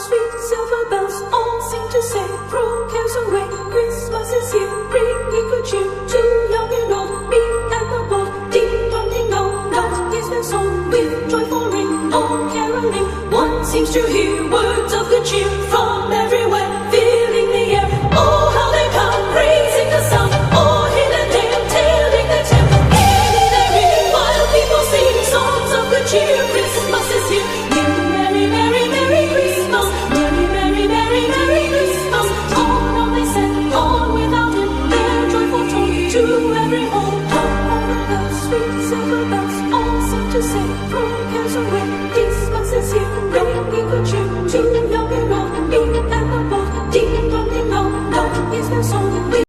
sweet silver bells all seem to say, throw cares away, Christmas is here, bringing good cheer to young and old, meek and the bold. Ding dong ding dong, that is their song, with joyful ring, all caroling. One seems to hear words of good cheer from everywhere, filling the air. Oh, how they come, praising the sun, all hill and dale, telling their tale. Gayly they ring, while people sing songs of good cheer. Christmas is here. Merry, merry, merry Christmas. Merry, merry, merry, merry Christmas. On they said, on without him, their joyful tone to every home. All the sweet silver bells all seem to say,